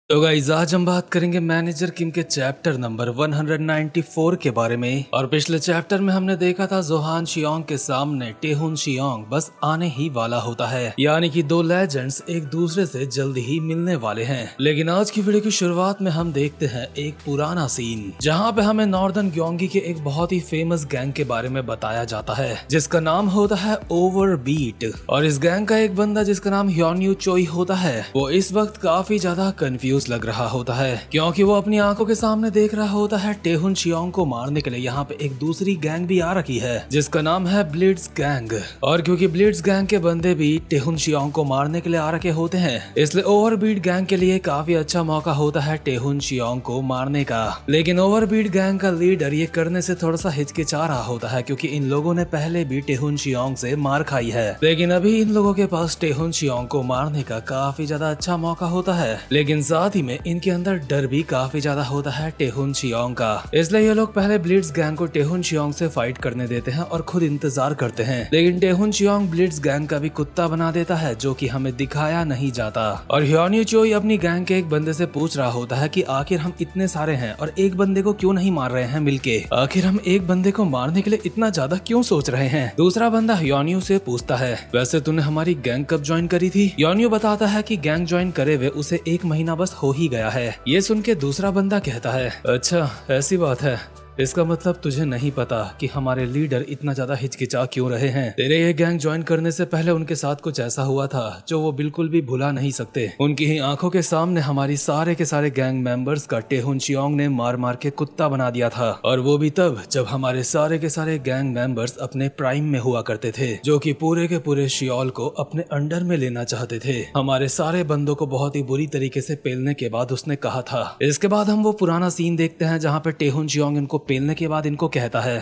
तो गाइस आज हम बात करेंगे मैनेजर किम के चैप्टर नंबर 194 के बारे में। और पिछले चैप्टर में हमने देखा था जोहान शियोंग के सामने टेहुन शियोंग बस आने ही वाला होता है, यानी कि दो लेजेंड्स एक दूसरे से जल्द ही मिलने वाले हैं। लेकिन आज की वीडियो की शुरुआत में हम देखते हैं एक पुराना सीन जहाँ पे हमें नॉर्दर्न ग्योंगी के एक बहुत ही फेमस गैंग के बारे में बताया जाता है जिसका नाम होता है ओवरबीट। और इस गैंग का एक बंदा जिसका नाम ह्योन्यू चोई होता है वो इस वक्त काफी ज्यादा कंफ्यूज लग रहा होता है क्योंकि वो अपनी आंखों के सामने देख रहा होता है टेहुन शियोंग को मारने के लिए यहाँ पे एक दूसरी गैंग भी आ रखी है जिसका नाम है ब्लिट्स गैंग। और क्योंकि ब्लिट्स गैंग के बंदे भी टेहुन शियोंग को मारने के लिए आ रखे होते हैं इसलिए ओवरबीट गैंग के लिए काफी अच्छा मौका होता है टेहुन शियोंग को मारने का। लेकिन ओवरबीट गैंग का लीडर ये करने से थोड़ा सा हिचकिचा रहा होता है क्योंकि इन लोगों ने पहले भी टेहुन शियोंग से मार खाई है। लेकिन अभी इन लोगों के पास टेहुन शियोंग को मारने का काफी ज्यादा अच्छा मौका होता है, लेकिन साथ ही में इनके अंदर डर भी काफी ज्यादा होता है टेहुन शियोंग का। इसलिए ये लोग पहले ब्लिट्स गैंग को टेहुन शियोंग से फाइट करने देते हैं और खुद इंतजार करते हैं। लेकिन टेहुन शियोंग ब्लिट्स गैंग का भी कुत्ता बना देता है जो कि हमें दिखाया नहीं जाता। और ह्योन्यू चोई अपनी गैंग के एक बंदे से पूछ रहा होता है कि आखिर हम इतने सारे हैं और एक बंदे को क्यों नहीं मार रहे हैं मिलके, आखिर हम एक बंदे को मारने के लिए इतना ज्यादा क्यों सोच रहे हैं। दूसरा बंदा ह्योन्यू से पूछता है वैसे तूने हमारी गैंग कब ज्वाइन करी थी। ह्योन्यू बताता है कि गैंग ज्वाइन करे हुए उसे 1 महीना बस हो ही गया है। ये सुन के दूसरा बंदा कहता है अच्छा ऐसी बात है, इसका मतलब तुझे नहीं पता कि हमारे लीडर इतना ज्यादा हिचकिचा क्यों रहे हैं। तेरे ये गैंग ज्वाइन करने से पहले उनके साथ कुछ ऐसा हुआ था जो वो बिल्कुल भी भुला नहीं सकते। उनकी ही आंखों के सामने हमारी सारे के सारे गैंग मेंबर्स का टेहुन शियोंग ने मार मार के कुत्ता बना दिया था, और वो भी तब जब हमारे सारे के सारे गैंग मेंबर्स अपने प्राइम में हुआ करते थे, जो कि पूरे के पूरे शियोल को अपने अंडर में लेना चाहते थे। हमारे सारे बंदों को बहुत ही बुरी तरीके से पेलने के बाद उसने कहा था। इसके बाद हम वो पुराना सीन देखते हैं जहाँ पे टेहुन शियोंग इनको पेलने के बाद इनको कहता है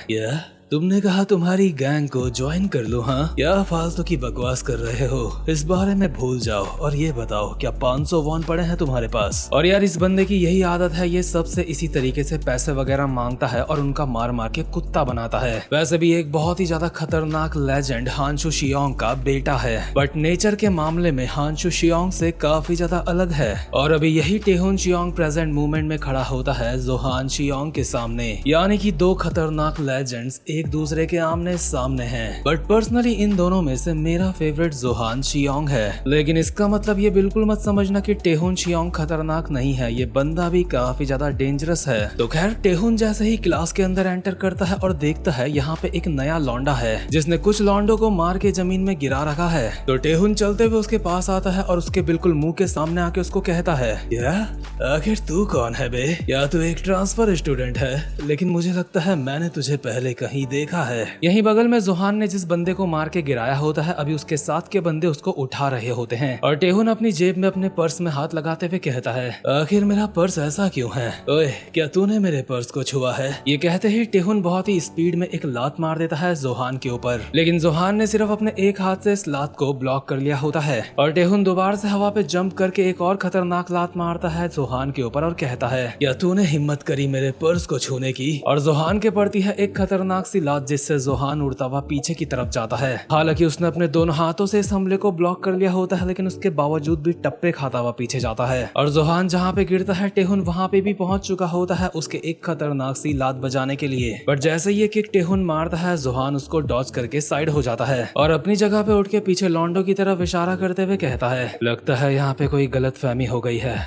तुमने कहा तुम्हारी गैंग को ज्वाइन कर लो, हाँ? क्या फालतू की बकवास कर रहे हो, इस बारे में भूल जाओ और ये बताओ क्या 500 वॉन पड़े हैं तुम्हारे पास। और यार इस बंदे की यही आदत है, ये सबसे इसी तरीके से पैसे वगैरह मांगता है और उनका मार मार के कुत्ता बनाता है। वैसे भी एक बहुत ही ज्यादा खतरनाक लेजेंड हानशु शियोंग का बेटा है, बट नेचर के मामले में हानशु शियोंग से काफी ज्यादा अलग है। और अभी यही टेहुन शियोंग प्रेजेंट मूवमेंट में खड़ा होता है जोहान शियोंग के सामने, यानी कि 2 खतरनाक लेजेंड्स एक दूसरे के आमने सामने हैं। बट पर्सनली इन दोनों में से मेरा फेवरेट जोहान शियोंग है। लेकिन इसका मतलब ये बिल्कुल मत समझना कि टेहुन शियोंग खतरनाक नहीं है, ये बंदा भी काफी ज्यादा डेंजरस है। तो खैर टेहुन जैसे ही क्लास के अंदर एंटर करता है और देखता है यहाँ पे एक नया लौंडा है जिसने कुछ लौंडों को मार के जमीन में गिरा रखा है। तो टेहुन चलते हुए उसके पास आता है और उसके बिल्कुल मुंह के सामने आके उसको कहता है आखिर तू कौन है बे? या तू एक ट्रांसफर स्टूडेंट है? लेकिन मुझे लगता है मैंने तुझे पहले कहीं देखा है। यहीं बगल में जोहान ने जिस बंदे को मार के गिराया होता है अभी उसके साथ के बंदे उसको उठा रहे होते हैं। और टेहुन अपनी जेब में अपने पर्स में हाथ लगाते हुए कहता है आखिर मेरा पर्स ऐसा क्यों है? ओए क्या तूने मेरे पर्स को छुआ है? ये कहते ही टेहुन बहुत ही स्पीड में एक लात मार देता है जोहान के ऊपर। लेकिन जोहान ने सिर्फ अपने एक हाथ से इस लात को ब्लॉक कर लिया होता है और टेहुन दोबारा से हवा पे जंप करके एक और खतरनाक लात मारता है जोहान के ऊपर और कहता है क्या तूने हिम्मत करी मेरे पर्स को छूने की? और जोहान के पड़ती है एक खतरनाक सी लात जिससे जोहान उड़ता हुआ पीछे की तरफ जाता है। हालांकि उसने अपने दोनों हाथों से इस हमले को ब्लॉक कर लिया होता है, लेकिन उसके बावजूद भी टप्पे खाता हुआ पीछे जाता है। और जोहान जहाँ पे गिरता है टेहुन वहाँ पे भी पहुंच चुका होता है उसके एक खतरनाक सी लात बजाने के लिए। बट जैसे ये किक टेहुन मारता है जोहान उसको डॉज करके साइड हो जाता है और अपनी जगह पे उठ के पीछे लॉन्डो की तरफ इशारा करते हुए कहता है लगता है यहाँ पे कोई गलतफहमी हो गई है,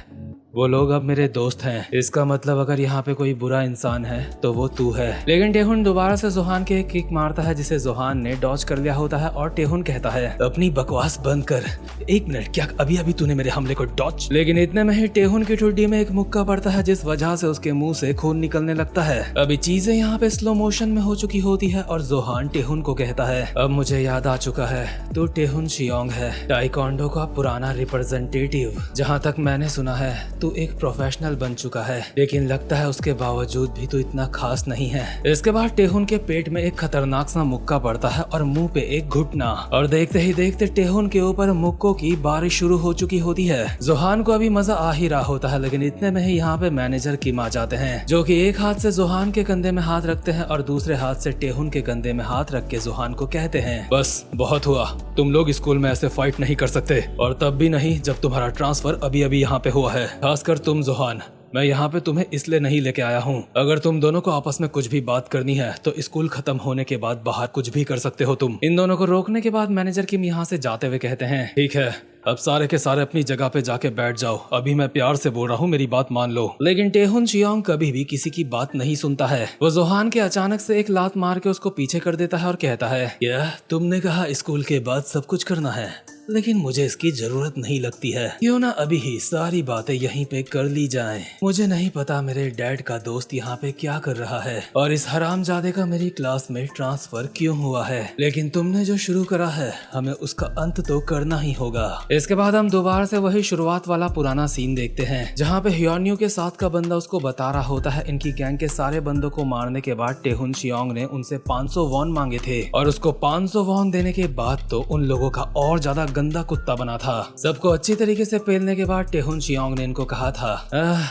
वो लोग अब मेरे दोस्त हैं, इसका मतलब अगर यहाँ पे कोई बुरा इंसान है तो वो तू है। लेकिन टेहुन दोबारा से जोहान के एक किक मारता है जिसे जोहान ने डॉज कर लिया होता है और टेहुन कहता है अपनी बकवास बंद कर, 1 मिनट, क्या अभी अभी तूने मेरे हमले को डॉज? लेकिन इतने में ही टेहुन की ठुड्डी में एक मुक्का पड़ता है जिस वजह से उसके मुंह से खून निकलने लगता है। अभी चीजें यहाँ पे स्लो मोशन में हो चुकी होती है और जोहान टेहुन को कहता है अब मुझे याद आ चुका है, तू टेहुन शियोंग है, टाइकोंडो का पुराना रिप्रेजेंटेटिव। जहाँ तक मैंने सुना है तू एक प्रोफेशनल बन चुका है, लेकिन लगता है उसके बावजूद भी तू इतना खास नहीं है। इसके बाद टेहुन के पेट में एक खतरनाक सा मुक्का पड़ता है और मुंह पे एक घुटना, और देखते ही देखते टेहुन के ऊपर मुक्कों की बारिश शुरू हो चुकी होती है। जोहान को अभी मजा आ ही रहा होता है, लेकिन इतने में ही यहाँ पे मैनेजर किम आ जाते हैं जो कि एक हाथ से जोहान के कंधे में हाथ रखते हैं और दूसरे हाथ से टेहुन के कंधे में हाथ रख के जोहान को कहते हैं बस बहुत हुआ, तुम लोग स्कूल में ऐसे फाइट नहीं कर सकते, और तब भी नहीं जब तुम्हारा ट्रांसफर अभी अभी यहाँ पे हुआ है। खासकर तुम जोहान। मैं यहाँ पे तुम्हें इसलिए नहीं लेके आया हूँ। अगर तुम दोनों को आपस में कुछ भी बात करनी है तो स्कूल खत्म होने के बाद बाहर कुछ भी कर सकते हो तुम। इन दोनों को रोकने के बाद मैनेजर किम यहाँ से जाते हुए कहते हैं, ठीक है, अब सारे के सारे अपनी जगह पे जाके बैठ जाओ। अभी मैं प्यार से बोल रहा हूँ, मेरी बात मान लो। लेकिन टेहुन शियोंग कभी भी किसी की बात नहीं सुनता है। वो जोहान के अचानक से एक लात मार के उसको पीछे कर देता है और कहता है, यह तुमने कहा स्कूल के बाद सब कुछ करना है, लेकिन मुझे इसकी जरूरत नहीं लगती है। क्यों ना अभी ही सारी बातें यहीं पे कर ली जाएं। मुझे नहीं पता मेरे डैड का दोस्त यहाँ पे क्या कर रहा है और इस हरामजादे का मेरी क्लास में ट्रांसफर क्यों हुआ है, लेकिन तुमने जो शुरू करा है हमें उसका अंत तो करना ही होगा। इसके बाद हम दोबारा से वही शुरुआत वाला पुराना सीन देखते हैं, जहाँ पे ह्योन्यू के साथ का बंदा उसको बता रहा होता है इनकी गैंग के सारे बंदों को मारने के बाद टेहुन शियोंग ने उनसे 500 वॉन मांगे थे और उसको 500 वॉन देने के बाद तो उन लोगों का और ज्यादा गंदा कुत्ता बना था। सबको अच्छी तरीके से पेलने के बाद टेहुन शियोंग ने इनको कहा था,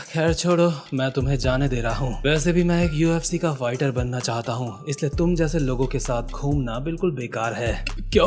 खैर छोड़ो, मैं तुम्हें जाने दे रहा हूँ। वैसे भी मैं एक UFC का फाइटर बनना चाहता हूँ, इसलिए तुम जैसे लोगों के साथ घूमना बिल्कुल बेकार है। क्या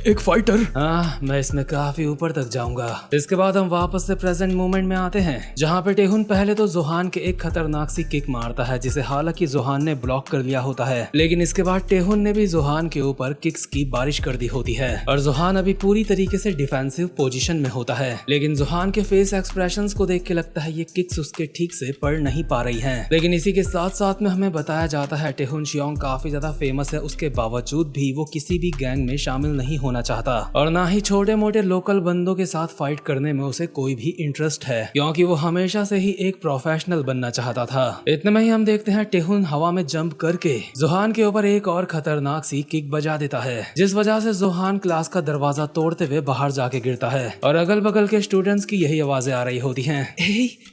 एक फाइटर? हाँ, मैं इसमें काफी ऊपर तक जाऊंगा। इसके बाद हम वापस से प्रेजेंट मोमेंट में आते हैं, जहाँ पे टेहुन पहले तो जोहान के एक खतरनाक सी किक मारता है, जिसे हालांकि जोहान ने ब्लॉक कर लिया होता है। लेकिन इसके बाद टेहुन ने भी जोहान के ऊपर किक्स की बारिश कर दी होती है और जोहान अभी पूरी तरीके से डिफेंसिव पोजीशन में होता है। लेकिन जोहान के फेस एक्सप्रेशंस को देख के लगता है ये किक्स उसके ठीक से पड़ नहीं पा रही हैं। लेकिन इसी के साथ साथ में हमें बताया जाता है टेहुन शियोंग काफी ज्यादा फेमस है, उसके बावजूद भी वो किसी भी गैंग में शामिल नहीं होना चाहता और ना ही छोटे मोटे लोकल बंदों के साथ फाइट करने में उसे कोई भी इंटरेस्ट है, क्योंकि वो हमेशा से ही एक प्रोफेशनल बनना चाहता था। इतने में ही हम देखते हैं टेहुन हवा में जंप करके जोहान के ऊपर एक और खतरनाक सी किक बजा देता है, जिस वजह से जोहान क्लास का दरवाजा तोड़ते हुए बाहर जाके गिरता है और अगल बगल के स्टूडेंट्स की यही आवाजें आ रही होती हैं,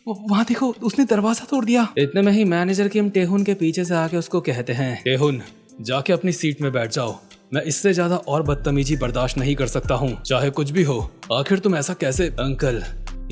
वहाँ देखो, उसने दरवाजा तोड़ दिया। इतने में ही मैनेजर किम टेहुन के पीछे से आके उसको कहते हैं, टेहुन जाके अपनी सीट में बैठ जाओ, मैं इससे ज्यादा और बदतमीजी बर्दाश्त नहीं कर सकता हूँ, चाहे कुछ भी हो। आखिर तुम ऐसा कैसे? अंकल,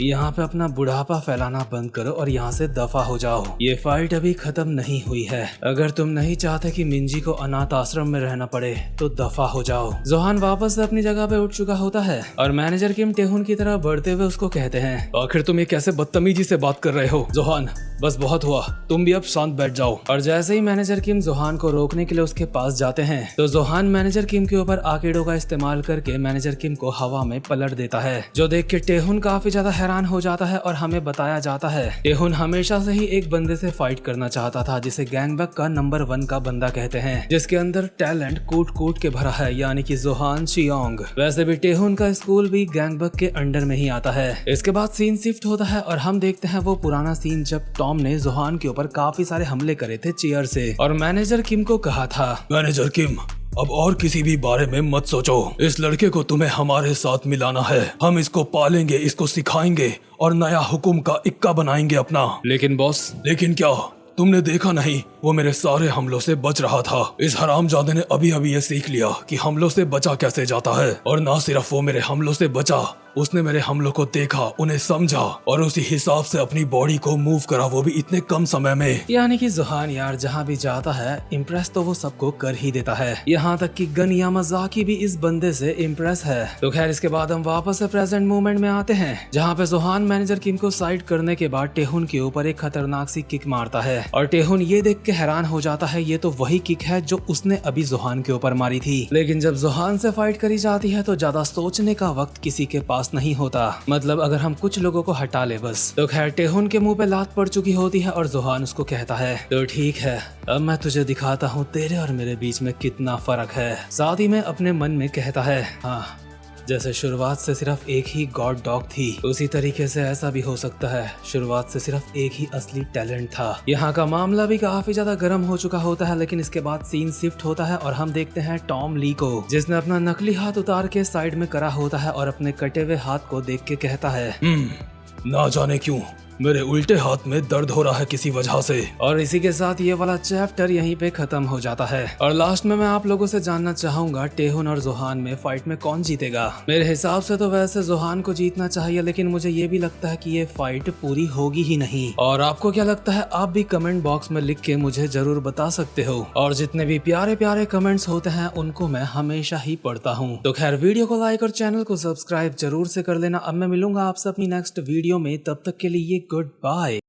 यहाँ पे अपना बुढ़ापा फैलाना बंद करो और यहाँ से दफा हो जाओ। ये फाइट अभी खत्म नहीं हुई है। अगर तुम नहीं चाहते कि मिंजी को अनाथ आश्रम में रहना पड़े तो दफा हो जाओ। जोहान वापस अपनी जगह पे उठ चुका होता है और मैनेजर किम टेहुन की तरफ बढ़ते हुए उसको कहते हैं, आखिर तुम ये कैसे बदतमीजी से बात कर रहे हो? जोहान, बस बहुत हुआ, तुम भी अब शांत बैठ जाओ। और जैसे ही मैनेजर किम जोहान को रोकने के लिए उसके पास जाते हैं तो जोहान मैनेजर किम के ऊपर आकेडो का इस्तेमाल करके मैनेजर किम को हवा में पलट देता है, जो देख के टेहुन काफी ज्यादा हैरान हो जाता है और हमें बताया जाता है टेहुन हमेशा से ही एक बंदे से फाइट करना चाहता था, जिसे गैंगबक का नंबर 1 का बंदा कहते हैं, जिसके अंदर टैलेंट कूट कूट के भरा है, यानी कि जोहान शियोंग। वैसे भी टेहुन का स्कूल भी गैंगबक के अंडर में ही आता है। इसके बाद सीन शिफ्ट होता है और हम देखते हैं वो पुराना सीन जब टॉम ने जोहान के ऊपर काफी सारे हमले करे थे चेयर से और मैनेजर किम को कहा था, मैनेजर किम, अब और किसी भी बारे में मत सोचो, इस लड़के को तुम्हें हमारे साथ मिलाना है, हम इसको पालेंगे, इसको सिखाएंगे और नया हुकुम का इक्का बनाएंगे अपना। लेकिन बॉस, लेकिन क्या? तुमने देखा नहीं, वो मेरे सारे हमलों से बच रहा था। इस हरामजादे ने अभी अभी ये सीख लिया कि हमलों से बचा कैसे जाता है। और ना सिर्फ वो मेरे हमलों से बचा, उसने मेरे हमलों को देखा, उन्हें समझा और उसी हिसाब से अपनी बॉडी को मूव करा, वो भी इतने कम समय में। यानी कि जोहान यार जहाँ भी जाता है इम्प्रेस तो वो सबको कर ही देता है, यहाँ तक कि गन यामाज़ाकी भी इस बंदे से इम्प्रेस है। तो खैर इसके बाद हम वापस से प्रेजेंट मोमेंट में आते हैं, जहाँ पे जोहान मैनेजर किम को साइड करने के बाद टेहुन के ऊपर एक खतरनाक सी किक मारता है और टेहुन ये देख के हैरान हो जाता है, ये तो वही किक है जो उसने अभी जोहान के ऊपर मारी थी। लेकिन जब जोहान से फाइट करी जाती है तो ज्यादा सोचने का वक्त किसी के पास नहीं होता, मतलब अगर हम कुछ लोगों को हटा ले बस। तो खैर टेहुन के मुंह पे लात पड़ चुकी होती है और जोहान उसको कहता है, तो ठीक है, अब मैं तुझे दिखाता हूँ तेरे और मेरे बीच में कितना फर्क है। साथ ही में अपने मन में कहता है, हाँ, जैसे शुरुआत से सिर्फ एक ही गॉड डॉग थी, उसी तरीके से ऐसा भी हो सकता है शुरुआत से सिर्फ एक ही असली टैलेंट था। यहाँ का मामला भी काफी ज्यादा गर्म हो चुका होता है, लेकिन इसके बाद सीन शिफ्ट होता है और हम देखते हैं टॉम ली को, जिसने अपना नकली हाथ उतार के साइड में करा होता है और अपने कटे हुए हाथ को देख के कहता है, ना जाने क्यों मेरे उल्टे हाथ में दर्द हो रहा है किसी वजह से। और इसी के साथ ये वाला चैप्टर यहीं पे खत्म हो जाता है। और लास्ट में मैं आप लोगों से जानना चाहूंगा टेहुन और जोहान में फाइट में कौन जीतेगा। मेरे हिसाब से तो वैसे जोहान को जीतना चाहिए, लेकिन मुझे ये भी लगता है कि ये फाइट पूरी होगी ही नहीं। और आपको क्या लगता है, आप भी कमेंट बॉक्स में लिख के मुझे जरूर बता सकते हो। और जितने भी प्यारे प्यारे कमेंट्स होते हैं उनको मैं हमेशा ही पढ़ता हूँ। तो खैर वीडियो को लाइक और चैनल को सब्सक्राइब जरूर से कर लेना। अब मैं मिलूंगा आपसे अपनी नेक्स्ट वीडियो में, तब तक के लिए गुड बाय।